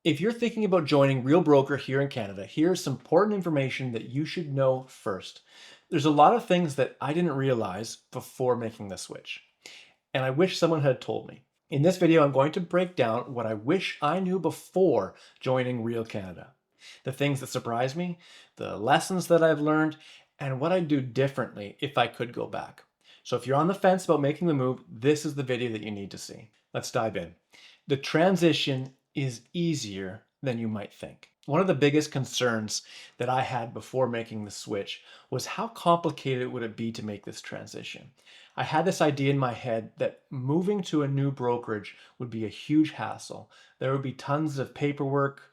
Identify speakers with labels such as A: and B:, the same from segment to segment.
A: If you're thinking about joining Real Broker here in Canada, here's some important information that you should know first. There's a lot of things that I didn't realize before making the switch, and I wish someone had told me. In this video, I'm going to break down what I wish I knew before joining Real Canada. The things that surprised me, the lessons that I've learned, and what I'd do differently if I could go back. So if you're on the fence about making the move, this is the video that you need to see. Let's dive in. The transition is easier than you might think. One of the biggest concerns that I had before making the switch was how complicated would it be to make this transition. I had this idea in my head that moving to a new brokerage would be a huge hassle. There would be tons of paperwork,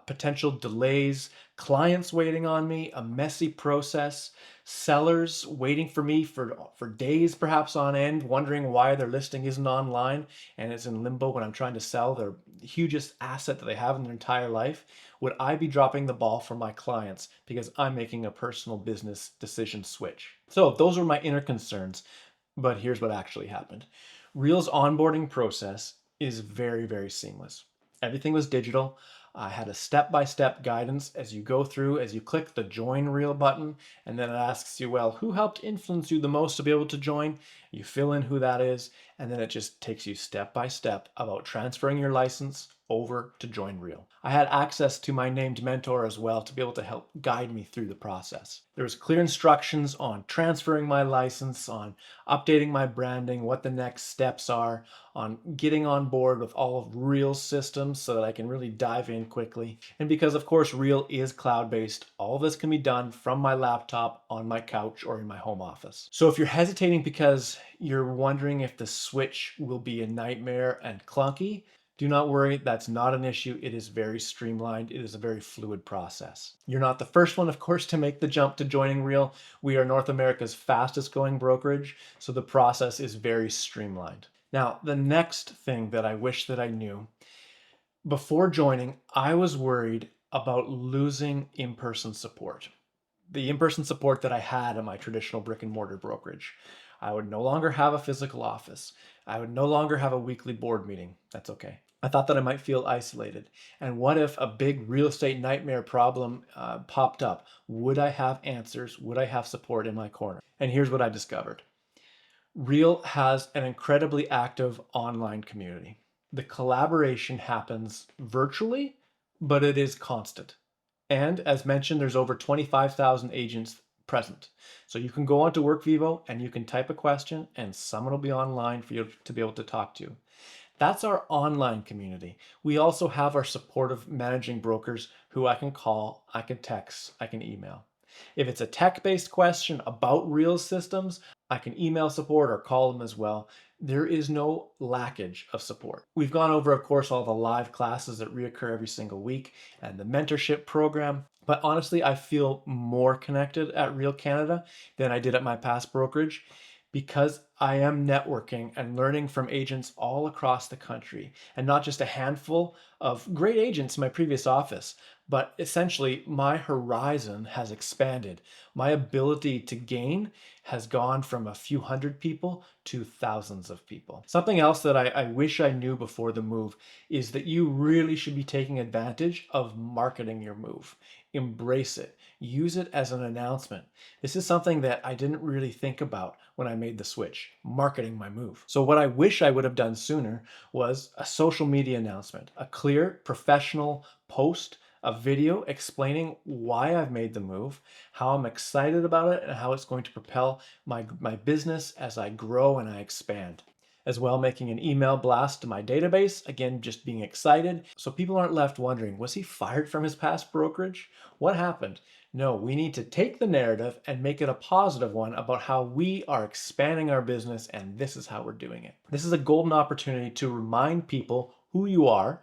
A: potential delays, clients waiting on me, a messy process, sellers waiting for me for days perhaps on end, wondering why their listing isn't online and it's in limbo when I'm trying to sell their hugest asset that they have in their entire life. Would I be dropping the ball for my clients because I'm making a personal business decision switch? So those were my inner concerns, but here's what actually happened. Real's onboarding process is very, very seamless. Everything was digital. I had a step-by-step guidance as you go through, as you click the Join Reel button, and then it asks you, well, who helped influence you the most to be able to join? You fill in who that is, and then it just takes you step by step about transferring your license over to Join Reel. I had access to my named mentor as well to be able to help guide me through the process. There was clear instructions on transferring my license, on updating my branding, what the next steps are, on getting on board with all of Real's systems so that I can really dive in quickly. And because of course Real is cloud-based, all of this can be done from my laptop, on my couch, or in my home office. So if you're hesitating because you're wondering if the switch will be a nightmare and clunky, do not worry, that's not an issue. It is very streamlined. It is a very fluid process. You're not the first one, of course, to make the jump to joining Real. We are North America's fastest growing brokerage, so the process is very streamlined. Now, the next thing that I wish that I knew, before joining, I was worried about losing in-person support. The in-person support that I had at my traditional brick and mortar brokerage. I would no longer have a physical office. I would no longer have a weekly board meeting. That's okay. I thought that I might feel isolated. And what if a big real estate nightmare problem popped up? Would I have answers? Would I have support in my corner? And here's what I discovered. Real has an incredibly active online community. The collaboration happens virtually, but it is constant. And as mentioned, there's over 25,000 agents present. So you can go onto WorkVivo and you can type a question and someone will be online for you to be able to talk to. That's our online community. We also have our supportive managing brokers who I can call, I can text, I can email. If it's a tech-based question about Real systems, I can email support or call them as well. There is no lackage of support. We've gone over, of course, all the live classes that reoccur every single week and the mentorship program. But honestly, I feel more connected at Real Canada than I did at my past brokerage because I am networking and learning from agents all across the country, and not just a handful of great agents in my previous office, but essentially my horizon has expanded. My ability to gain has gone from a few hundred people to thousands of people. Something else that I wish I knew before the move is that you really should be taking advantage of marketing your move. Embrace it. Use it as an announcement. This is something that I didn't really think about when I made the switch, marketing my move. So what I wish I would have done sooner was a social media announcement, a clear, professional post, a video explaining why I've made the move, how I'm excited about it, and how it's going to propel my business as I grow and I expand. As well, making an email blast to my database, again, just being excited, so people aren't left wondering, was he fired from his past brokerage? What happened? No, we need to take the narrative and make it a positive one about how we are expanding our business and this is how we're doing it. This is a golden opportunity to remind people who you are,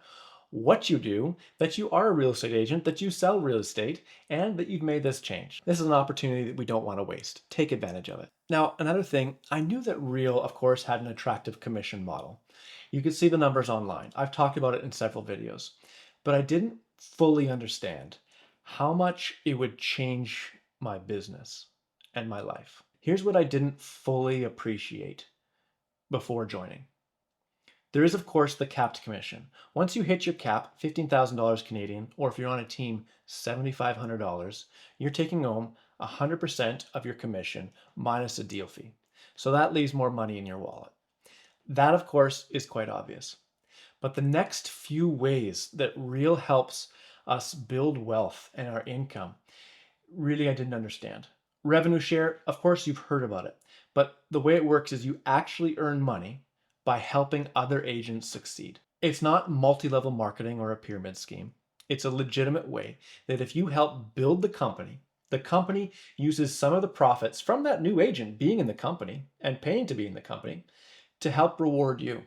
A: what you do, that you are a real estate agent, that you sell real estate, and that you've made this change. This is an opportunity that we don't want to waste. Take advantage of it. Now, another thing, I knew that Real, of course, had an attractive commission model. You could see the numbers online. I've talked about it in several videos, but I didn't fully understand how much it would change my business and my life. Here's what I didn't fully appreciate before joining. There is, of course, the capped commission. Once you hit your cap, $15,000 Canadian, or if you're on a team, $7,500, you're taking home 100% of your commission minus a deal fee. So that leaves more money in your wallet. That, of course, is quite obvious. But the next few ways that Real helps us build wealth and our income, really, I didn't understand. Revenue share, of course, you've heard about it. But the way it works is you actually earn money by helping other agents succeed. It's not multi-level marketing or a pyramid scheme. It's a legitimate way that if you help build the company uses some of the profits from that new agent being in the company and paying to be in the company to help reward you.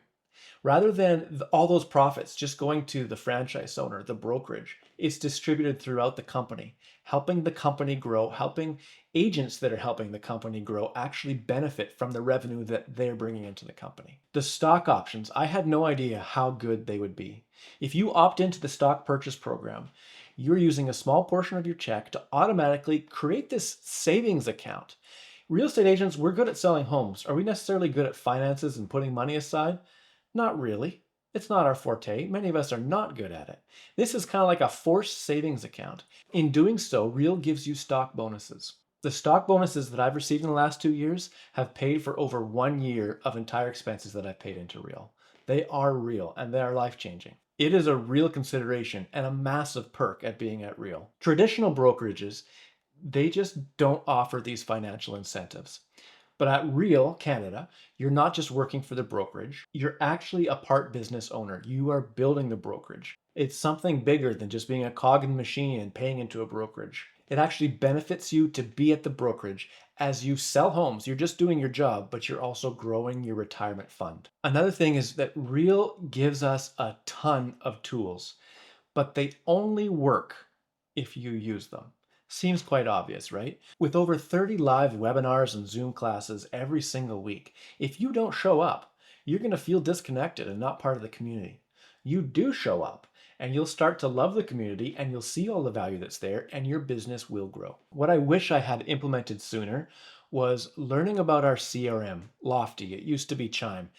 A: Rather than all those profits just going to the franchise owner, the brokerage, it's distributed throughout the company, helping the company grow, helping agents that are helping the company grow actually benefit from the revenue that they're bringing into the company. The stock options, I had no idea how good they would be. If you opt into the stock purchase program, you're using a small portion of your check to automatically create this savings account. Real estate agents, we're good at selling homes. Are we necessarily good at finances and putting money aside? Not really. It's not our forte. Many of us are not good at it. This is kind of like a forced savings account. In doing so, Real gives you stock bonuses. The stock bonuses that I've received in the last 2 years have paid for over 1 year of entire expenses that I've paid into Real. They are real and they are life changing. It is a real consideration and a massive perk at being at Real. Traditional brokerages, they just don't offer these financial incentives. But at Real Canada, you're not just working for the brokerage, you're actually a part business owner. You are building the brokerage. It's something bigger than just being a cog in the machine and paying into a brokerage. It actually benefits you to be at the brokerage as you sell homes. You're just doing your job, but you're also growing your retirement fund. Another thing is that Real gives us a ton of tools, but they only work if you use them. Seems quite obvious, right? With over 30 live webinars and Zoom classes every single week, if you don't show up, you're going to feel disconnected and not part of the community. You do show up and you'll start to love the community and you'll see all the value that's there and your business will grow. What I wish I had implemented sooner was learning about our CRM, Lofty. It used to be Chime.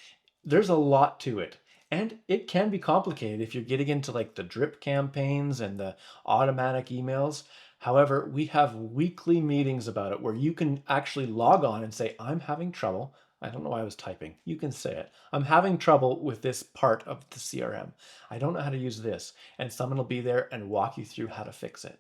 A: There's a lot to it. And it can be complicated if you're getting into like the drip campaigns and the automatic emails. However, we have weekly meetings about it where you can actually log on and say, I'm having trouble. I don't know why I was typing. You can say it. I'm having trouble with this part of the CRM. I don't know how to use this. And someone will be there and walk you through how to fix it.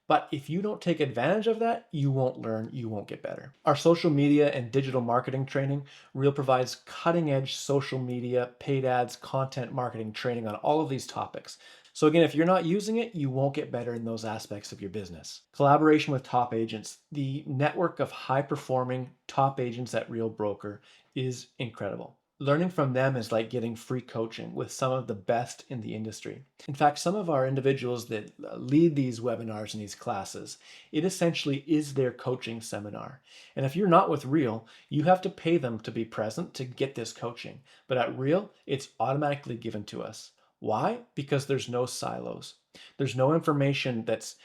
A: But if you don't take advantage of that, you won't learn, you won't get better. Our social media and digital marketing training, Real provides cutting edge social media, paid ads, content marketing training on all of these topics. So again, if you're not using it, you won't get better in those aspects of your business. Collaboration with top agents. The network of high performing top agents at Real Broker is incredible. Learning from them is like getting free coaching with some of the best in the industry. In fact, some of our individuals that lead these webinars and these classes, it essentially is their coaching seminar. And if you're not with Real, you have to pay them to be present to get this coaching. But at Real, it's automatically given to us. Why? Because there's no silos. There's no information that's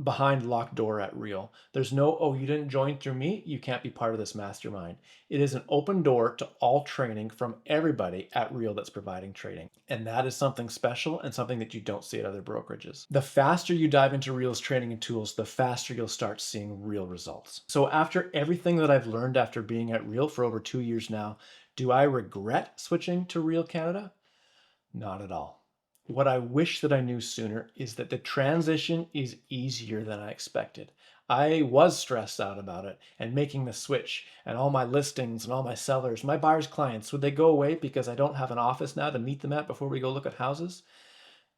A: behind locked door at Real. There's no, oh, you didn't join through me, you can't be part of this mastermind. It is an open door to all training from everybody at Real that's providing training. And that is something special and something that you don't see at other brokerages. The faster you dive into Real's training and tools, the faster you'll start seeing real results. So after everything that I've learned after being at Real for over 2 years now, do I regret switching to Real Canada? Not at all. What I wish that I knew sooner is that the transition is easier than I expected. I was stressed out about it and making the switch and all my listings and all my sellers, my buyers' clients, would they go away because I don't have an office now to meet them at before we go look at houses?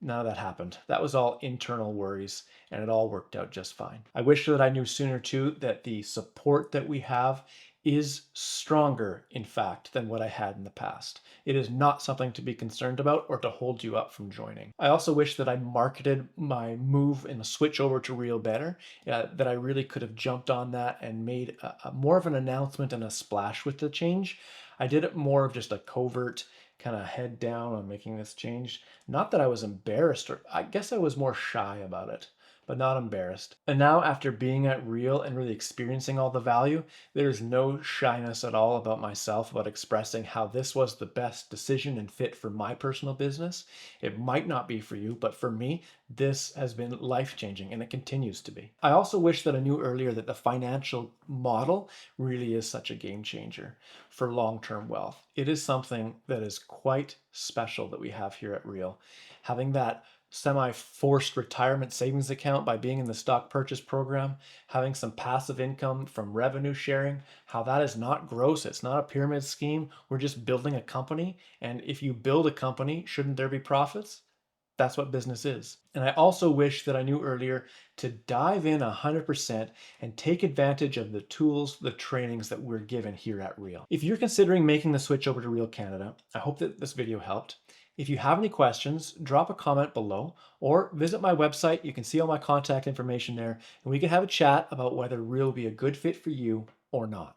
A: None of that happened. That was all internal worries and it all worked out just fine. I wish that I knew sooner too that the support that we have is stronger, in fact, than what I had in the past. It is not something to be concerned about or to hold you up from joining. I also wish that I marketed my move and the switch over to Real better, that I really could have jumped on that and made more of an announcement and a splash with the change. I did it more of just a covert kind of head down on making this change. Not that I was embarrassed, or I guess I was more shy about it. but not embarrassed. And now, after being at Real and really experiencing all the value, there's no shyness at all about myself about expressing how this was the best decision and fit for my personal business. It might not be for you, but for me, this has been life changing and it continues to be. I also wish that I knew earlier that the financial model really is such a game changer for long term wealth. It is something that is quite special that we have here at Real. Having that semi forced retirement savings account by being in the stock purchase program, having some passive income from revenue sharing, how that is not gross. It's not a pyramid scheme. We're just building a company. And if you build a company, shouldn't there be profits? That's what business is. And I also wish that I knew earlier to dive in 100% and take advantage of the tools, the trainings that we're given here at Real. If you're considering making the switch over to Real Canada, I hope that this video helped. If you have any questions, drop a comment below or visit my website. You can see all my contact information there and we can have a chat about whether Real will be a good fit for you or not.